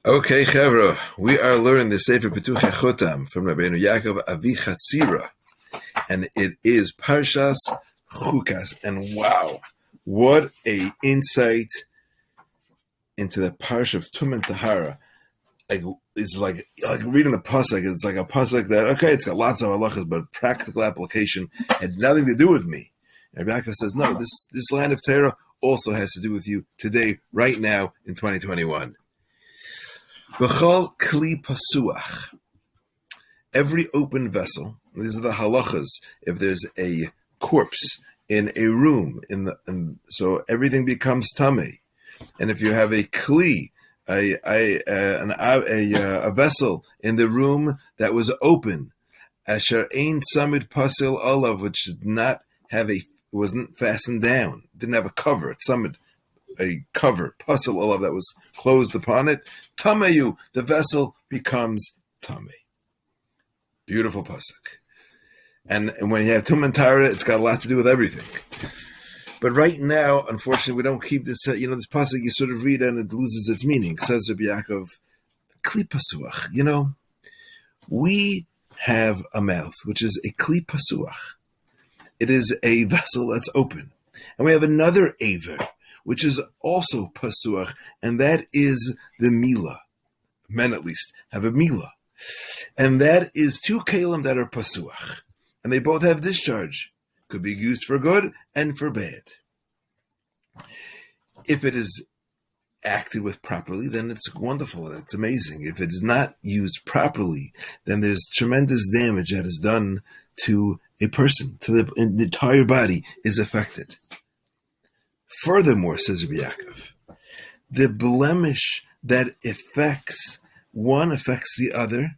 Okay, Chevra, we are learning the Sefer Pituchei Chotam from Rabbeinu Yaakov Avi Chatzira, and it is Pashas Chukas. And wow, what a insight into the Parsha of Tum and Tahara. It's like reading the pasuk. It's like a pasuk that, okay, it's got lots of halachas, but practical application had nothing to do with me. And Rabbi Yaakov says, no, this line of Torah also has to do with you today, right now, in 2021. V'chol kli pasuach. Every open vessel. These are the halachas. If there's a corpse in a room, so everything becomes tamei. And if you have a kli, a vessel in the room that was open, asher ein samid pasil olav, which did not have wasn't fastened down, didn't have a cover, samid, a cover, pasil olav, that was closed upon it, tameyu, the vessel becomes tamei. Beautiful pasuk. And when you have tum and tara, it's got a lot to do with everything. But right now, unfortunately, we don't keep this. This pasuk you sort of read and it loses its meaning. It says Rabbi Yaakov, kli pasuach. We have a mouth, which is a kli pasuach. It is a vessel that's open, and we have another aver, which is also pasuach, and that is the milah. Men, at least, have a milah, and that is two kalim that are pasuach, and they both have discharge. Could be used for good and for bad. If it is acted with properly, then it's wonderful. It's amazing. If it's not used properly, then there's tremendous damage that is done to a person, to the entire body is affected. Furthermore, says Rabbi Yaakov, the blemish that affects one affects the other,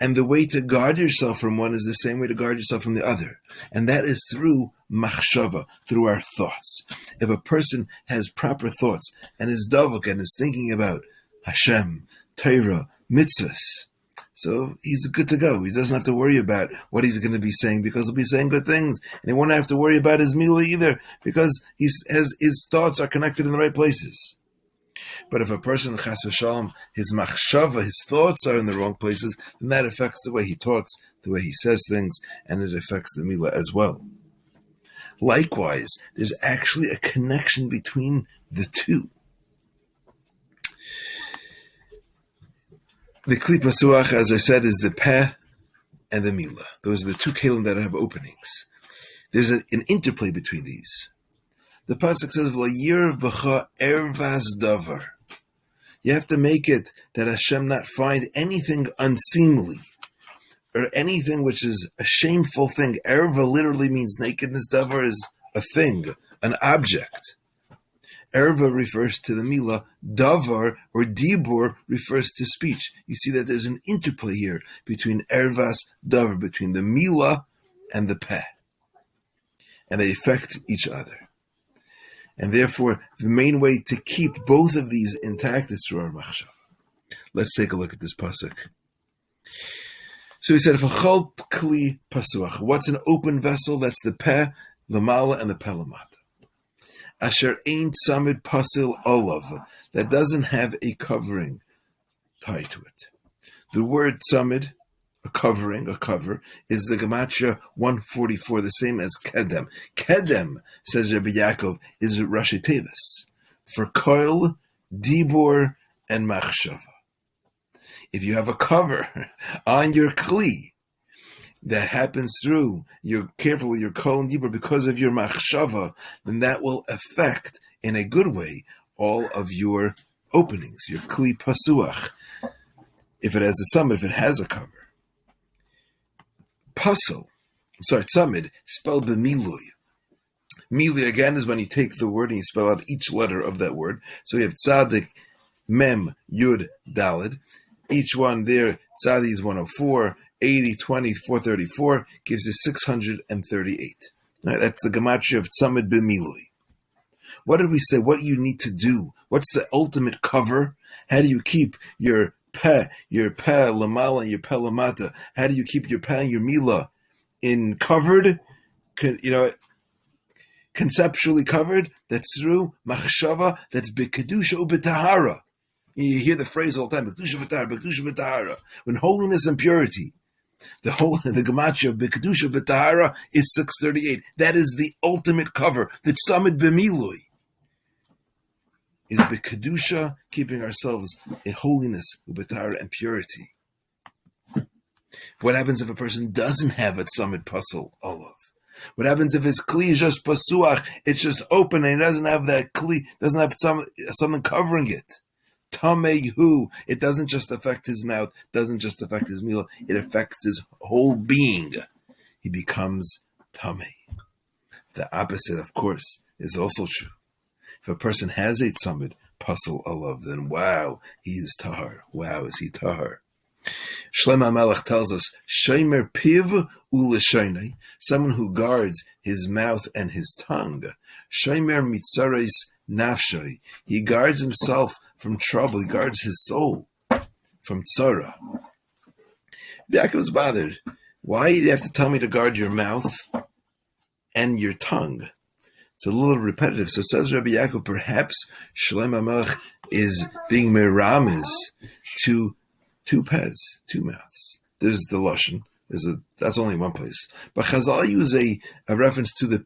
and the way to guard yourself from one is the same way to guard yourself from the other. And that is through machshava, through our thoughts. If a person has proper thoughts and is davuk and is thinking about Hashem, Torah, mitzvahs, so he's good to go. He doesn't have to worry about what he's going to be saying because he'll be saying good things. And he won't have to worry about his milah either because his thoughts are connected in the right places. But if a person, chas v'shalom, his machshava, his thoughts are in the wrong places, then that affects the way he talks, the way he says things, and it affects the milah as well. Likewise, there's actually a connection between the two. The kli pasuach, as I said, is the peh and the milah. Those are the two kalim that have openings. There's an interplay between these. The pasuk says, "V'layir b'cha ervas davar." You have to make it that Hashem not find anything unseemly or anything which is a shameful thing. Erva literally means nakedness. Davar is a thing, an object. Erva refers to the milah. Davar or dibur refers to speech. You see that there's an interplay here between ervas, davar, between the milah and the peh. And they affect each other. And therefore, the main way to keep both of these intact is through our machshava. Let's take a look at this pasuk. So he said, "V'chol kli pasuach." What's an open vessel? That's the peh, the mala, and the peh lamata. Asher ein samid pasil olav, that doesn't have a covering tied to it. The word samid, a cover, is the gematria 144, the same as kedem. Kedem, says Rabbi Yaakov, is Rashi Tevis for koil, dibur, and machshava. If you have a cover on your kli that happens through, you're careful with your koil and dibur because of your machshava, then that will affect, in a good way, all of your openings, your kli pasuach. If it has a tzamid, if it has a cover. Tzamid, spelled b'milui. Milui, again, is when you take the word and you spell out each letter of that word. So you have tzadik, mem, yud, dalid. Each one there, tzadik is 104, 80, 20, 434, gives you 638. Right, that's the gematria of tzamid b'milui. What did we say? What do you need to do? What's the ultimate cover? How do you keep your peh lamala, and your peh lamata? How do you keep your peh and your milah covered? Conceptually covered. That's through machshava. That's b'kedusha u'b'tahara. You hear the phrase all the time, B'kedusha v'tahara, B'kedusha v'tahara. When holiness and purity, the gematria of B'kedusha v'tahara is 638. That is the ultimate cover. The tzamid b'milui is B'kedusha, keeping ourselves in holiness, v'tahara, and purity. What happens if a person doesn't have a tzamid pasuk olav? What happens if his kli is just pasuach? It's just open and he doesn't have that kli, doesn't have something covering it. Tamehu. It doesn't just affect his mouth, doesn't just affect his meal, it affects his whole being. He becomes tameh. The opposite, of course, is also true. If a person has a tzamid pasuk olav, then wow, he is tahar. Wow, is he tahar. Shlomo Melech tells us, Shomer piv u'leshonei, someone who guards his mouth and his tongue. Shomer mitzareis nafshoi, he guards himself from trouble, he guards his soul from tzara. Yaakov was bothered. Why do you have to tell me to guard your mouth and your tongue? It's a little repetitive. So says Rabbi Yaakov, perhaps Shlomo Melech is being meramis to two pez, two mouths. There's the lashon. That's only one place. But Chazal use a reference to the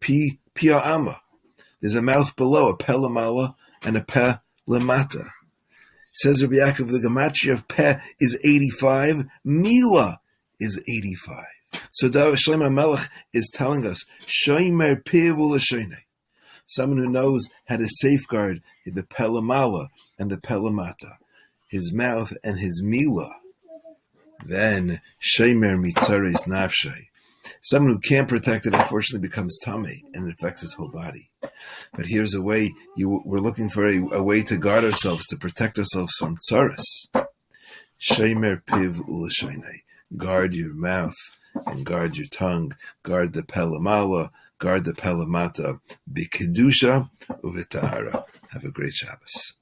pia amma. There's a mouth below, a peh lamala and a peh lamata. Says Rabbi Yaakov, the gematria of peh is 85, mila is 85. So Shlomo Melech is telling us, shomer peh v'lashonei, someone who knows how to safeguard the peh lamala and the peh lamata, his mouth and his mila, then shemer mitzares nafshay. Someone who can't protect it, unfortunately, becomes tameh, and it affects his whole body. But here's a way, we're looking for a way to guard ourselves, to protect ourselves from tzaras. Shemer piv u'lashonei. Guard your mouth and guard your tongue. Guard the peh lamala, guard the peh lamata. B'kedusha u'v'tahara. Have a great Shabbos.